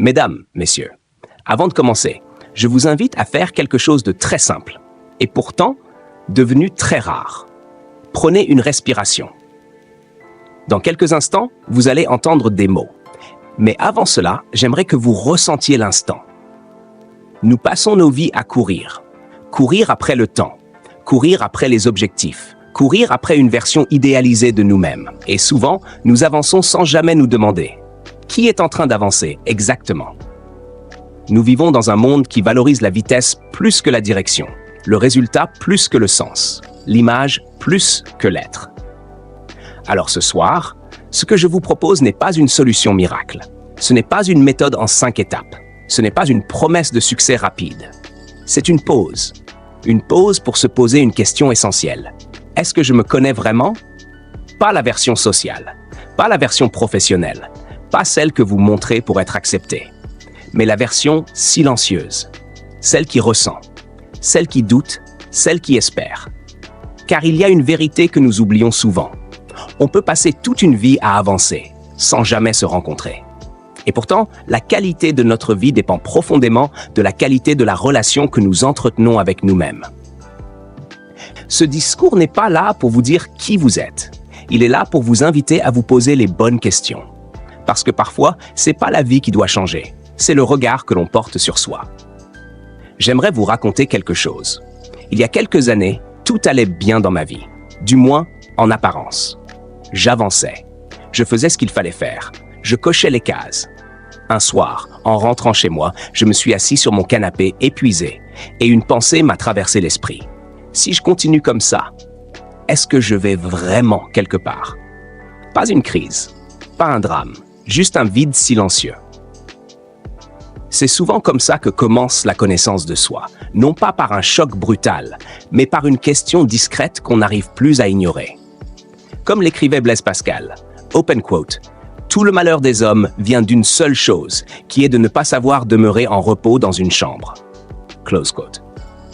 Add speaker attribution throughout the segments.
Speaker 1: Mesdames, messieurs, avant de commencer, je vous invite à faire quelque chose de très simple et pourtant devenu très rare. Prenez une respiration. Dans quelques instants, vous allez entendre des mots. Mais avant cela, j'aimerais que vous ressentiez l'instant. Nous passons nos vies à courir. Courir après le temps. Courir après les objectifs. Courir après une version idéalisée de nous-mêmes. Et souvent, nous avançons sans jamais nous demander qui est en train d'avancer exactement. Nous vivons dans un monde qui valorise la vitesse plus que la direction, le résultat plus que le sens, l'image plus que l'être. Alors ce soir, ce que je vous propose n'est pas une solution miracle. Ce n'est pas une méthode en 5 étapes. Ce n'est pas une promesse de succès rapide. C'est une pause. Une pause pour se poser une question essentielle. Est-ce que je me connais vraiment? Pas la version sociale, pas la version professionnelle, pas celle que vous montrez pour être accepté, mais la version silencieuse, celle qui ressent, celle qui doute, celle qui espère. Car il y a une vérité que nous oublions souvent. On peut passer toute une vie à avancer, sans jamais se rencontrer. Et pourtant, la qualité de notre vie dépend profondément de la qualité de la relation que nous entretenons avec nous-mêmes. Ce discours n'est pas là pour vous dire qui vous êtes. Il est là pour vous inviter à vous poser les bonnes questions. Parce que parfois, c'est pas la vie qui doit changer, c'est le regard que l'on porte sur soi. J'aimerais vous raconter quelque chose. Il y a quelques années, tout allait bien dans ma vie, du moins en apparence. J'avançais. Je faisais ce qu'il fallait faire. Je cochais les cases. Un soir, en rentrant chez moi, je me suis assis sur mon canapé épuisé et une pensée m'a traversé l'esprit. Si je continue comme ça, est-ce que je vais vraiment quelque part? Pas une crise, pas un drame, juste un vide silencieux. C'est souvent comme ça que commence la connaissance de soi, non pas par un choc brutal, mais par une question discrète qu'on n'arrive plus à ignorer. Comme l'écrivait Blaise Pascal, open quote, « Tout le malheur des hommes vient d'une seule chose, qui est de ne pas savoir demeurer en repos dans une chambre. » Close quote.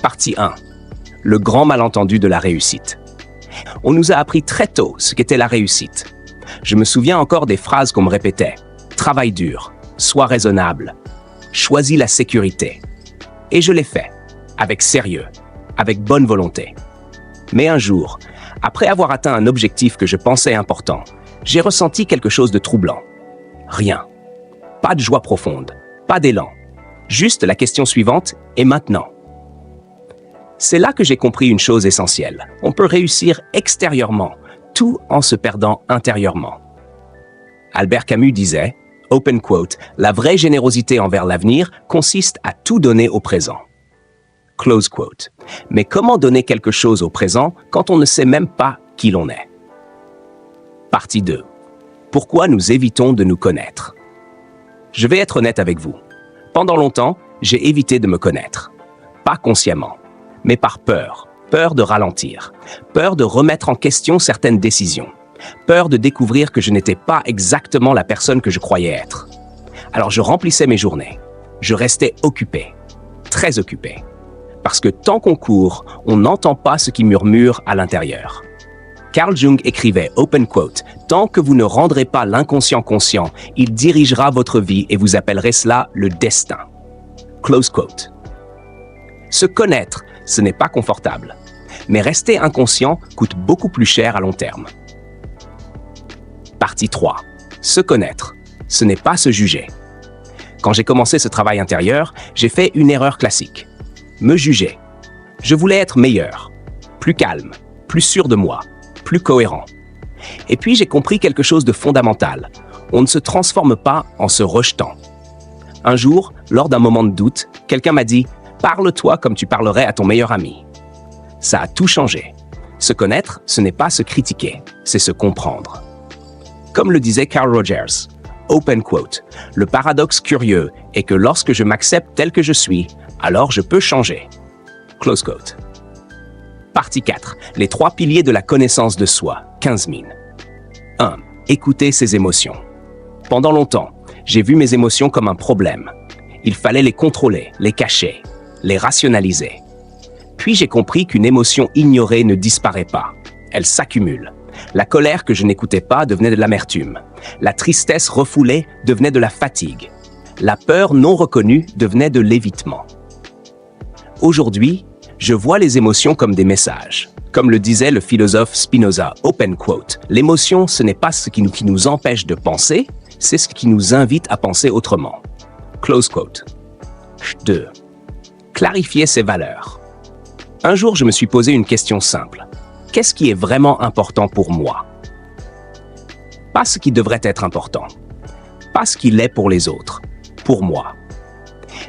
Speaker 1: Partie 1. Le grand malentendu de la réussite. On nous a appris très tôt ce qu'était la réussite. Je me souviens encore des phrases qu'on me répétait. Travaille dur, sois raisonnable, choisis la sécurité. Et je l'ai fait, avec sérieux, avec bonne volonté. Mais un jour, après avoir atteint un objectif que je pensais important, j'ai ressenti quelque chose de troublant. Rien. Pas de joie profonde, pas d'élan. Juste la question suivante, et maintenant? C'est là que j'ai compris une chose essentielle. On peut réussir extérieurement, tout en se perdant intérieurement. Albert Camus disait, open quote, « La vraie générosité envers l'avenir consiste à tout donner au présent. » Close quote. Mais comment donner quelque chose au présent quand on ne sait même pas qui l'on est? Partie 2. Pourquoi nous évitons de nous connaître? Je vais être honnête avec vous. Pendant longtemps, j'ai évité de me connaître. Pas consciemment, mais par peur. Peur de ralentir. Peur de remettre en question certaines décisions. Peur de découvrir que je n'étais pas exactement la personne que je croyais être. Alors je remplissais mes journées. Je restais occupé. Très occupé. Parce que tant qu'on court, on n'entend pas ce qui murmure à l'intérieur. Carl Jung écrivait, open quote, « Tant que vous ne rendrez pas l'inconscient conscient, il dirigera votre vie et vous appellerez cela le destin. » Close quote. Se connaître, ce n'est pas confortable. Mais rester inconscient coûte beaucoup plus cher à long terme. Partie 3. Se connaître, ce n'est pas se juger. Quand j'ai commencé ce travail intérieur, j'ai fait une erreur classique. Me juger. Je voulais être meilleur, plus calme, plus sûr de moi, plus cohérent. Et puis j'ai compris quelque chose de fondamental. On ne se transforme pas en se rejetant. Un jour, lors d'un moment de doute, quelqu'un m'a dit « Parle-toi comme tu parlerais à ton meilleur ami ». Ça a tout changé. Se connaître, ce n'est pas se critiquer, c'est se comprendre. Comme le disait Carl Rogers, open quote, « Le paradoxe curieux est que lorsque je m'accepte tel que je suis, alors je peux changer. » Close quote. Partie 4. Les 3 piliers de la connaissance de soi, 15 000. 1. Écouter ses émotions. Pendant longtemps, j'ai vu mes émotions comme un problème. Il fallait les contrôler, les cacher, les rationaliser. Puis j'ai compris qu'une émotion ignorée ne disparaît pas. Elle s'accumule. La colère que je n'écoutais pas devenait de l'amertume. La tristesse refoulée devenait de la fatigue. la peur non reconnue devenait de l'évitement. Aujourd'hui, je vois les émotions comme des messages. Comme le disait le philosophe Spinoza, open quote, l'émotion, ce n'est pas ce qui nous empêche de penser, c'est ce qui nous invite à penser autrement. Close quote. 2. Clarifier ses valeurs. Un jour, je me suis posé une question simple. Qu'est-ce qui est vraiment important pour moi? Pas ce qui devrait être important. Pas ce qui l'est pour les autres. Pour moi.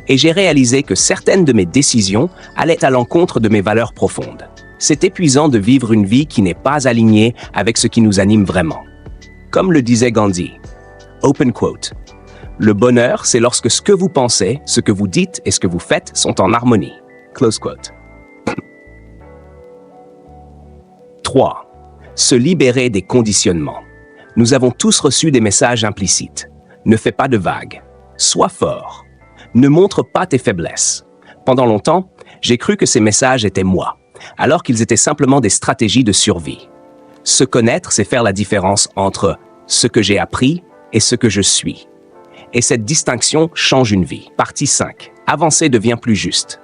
Speaker 1: Et j'ai réalisé que certaines de mes décisions allaient à l'encontre de mes valeurs profondes. C'est épuisant de vivre une vie qui n'est pas alignée avec ce qui nous anime vraiment. Comme le disait Gandhi, open quote, le bonheur, c'est lorsque ce que vous pensez, ce que vous dites et ce que vous faites sont en harmonie. Close quote. 3. Se libérer des conditionnements. Nous avons tous reçu des messages implicites. Ne fais pas de vagues. Sois fort. Ne montre pas tes faiblesses. Pendant longtemps, j'ai cru que ces messages étaient moi, alors qu'ils étaient simplement des stratégies de survie. Se connaître, c'est faire la différence entre ce que j'ai appris et ce que je suis. Et cette distinction change une vie. Partie 5. Avancer devient plus juste.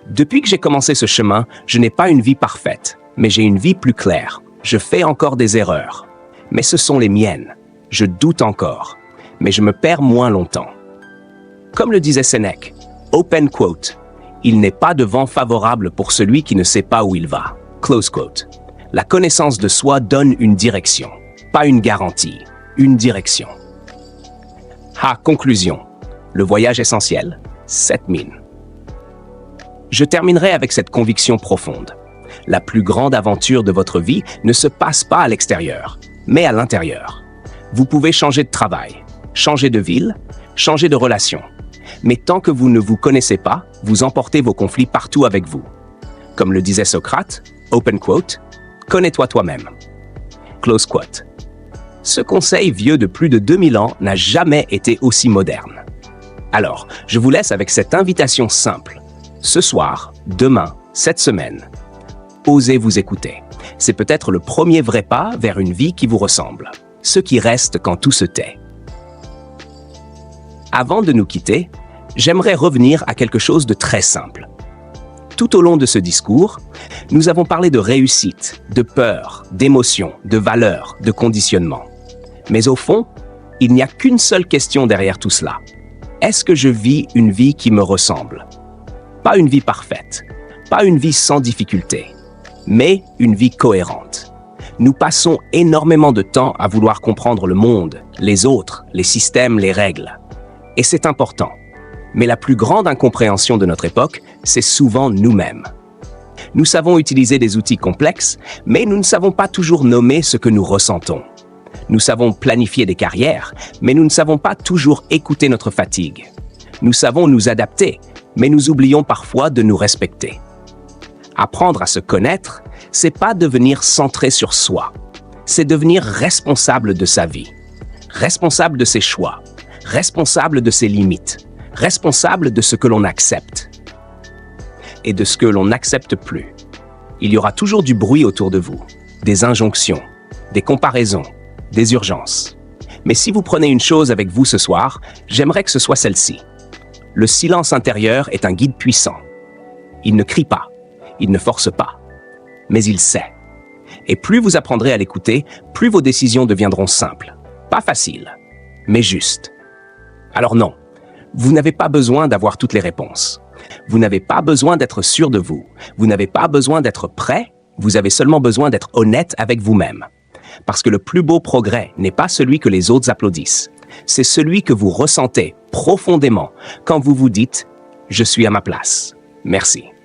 Speaker 1: Depuis que j'ai commencé ce chemin, je n'ai pas une vie parfaite, mais j'ai une vie plus claire. Je fais encore des erreurs, mais ce sont les miennes. Je doute encore, mais je me perds moins longtemps. Comme le disait Sénèque, open quote, il n'est pas de vent favorable pour celui qui ne sait pas où il va. Close quote. La connaissance de soi donne une direction, pas une garantie, une direction. Conclusion. Le voyage essentiel, 7000. Je terminerai avec cette conviction profonde. La plus grande aventure de votre vie ne se passe pas à l'extérieur, mais à l'intérieur. Vous pouvez changer de travail, changer de ville, changer de relation. Mais tant que vous ne vous connaissez pas, vous emportez vos conflits partout avec vous. Comme le disait Socrate, open quote, connais-toi toi-même. Close quote. Ce conseil vieux de plus de 2000 ans n'a jamais été aussi moderne. Alors, je vous laisse avec cette invitation simple. Ce soir, demain, cette semaine, osez vous écouter. C'est peut-être le premier vrai pas vers une vie qui vous ressemble. Ce qui reste quand tout se tait. Avant de nous quitter, j'aimerais revenir à quelque chose de très simple. Tout au long de ce discours, nous avons parlé de réussite, de peur, d'émotion, de valeur, de conditionnement. Mais au fond, il n'y a qu'une seule question derrière tout cela. Est-ce que je vis une vie qui me ressemble? Pas une vie parfaite, pas une vie sans difficulté, mais une vie cohérente. Nous passons énormément de temps à vouloir comprendre le monde, les autres, les systèmes, les règles. Et c'est important. Mais la plus grande incompréhension de notre époque, c'est souvent nous-mêmes. Nous savons utiliser des outils complexes, mais nous ne savons pas toujours nommer ce que nous ressentons. Nous savons planifier des carrières, mais nous ne savons pas toujours écouter notre fatigue. Nous savons nous adapter, mais nous oublions parfois de nous respecter. Apprendre à se connaître, c'est pas devenir centré sur soi. C'est devenir responsable de sa vie, responsable de ses choix, responsable de ses limites, responsable de ce que l'on accepte et de ce que l'on n'accepte plus. Il y aura toujours du bruit autour de vous, des injonctions, des comparaisons, des urgences. Mais si vous prenez une chose avec vous ce soir, j'aimerais que ce soit celle-ci. Le silence intérieur est un guide puissant. Il ne crie pas, il ne force pas, mais il sait. Et plus vous apprendrez à l'écouter, plus vos décisions deviendront simples. Pas faciles, mais justes. Alors non, vous n'avez pas besoin d'avoir toutes les réponses. Vous n'avez pas besoin d'être sûr de vous. Vous n'avez pas besoin d'être prêt. Vous avez seulement besoin d'être honnête avec vous-même. Parce que le plus beau progrès n'est pas celui que les autres applaudissent. C'est celui que vous ressentez profondément quand vous vous dites « Je suis à ma place. Merci ».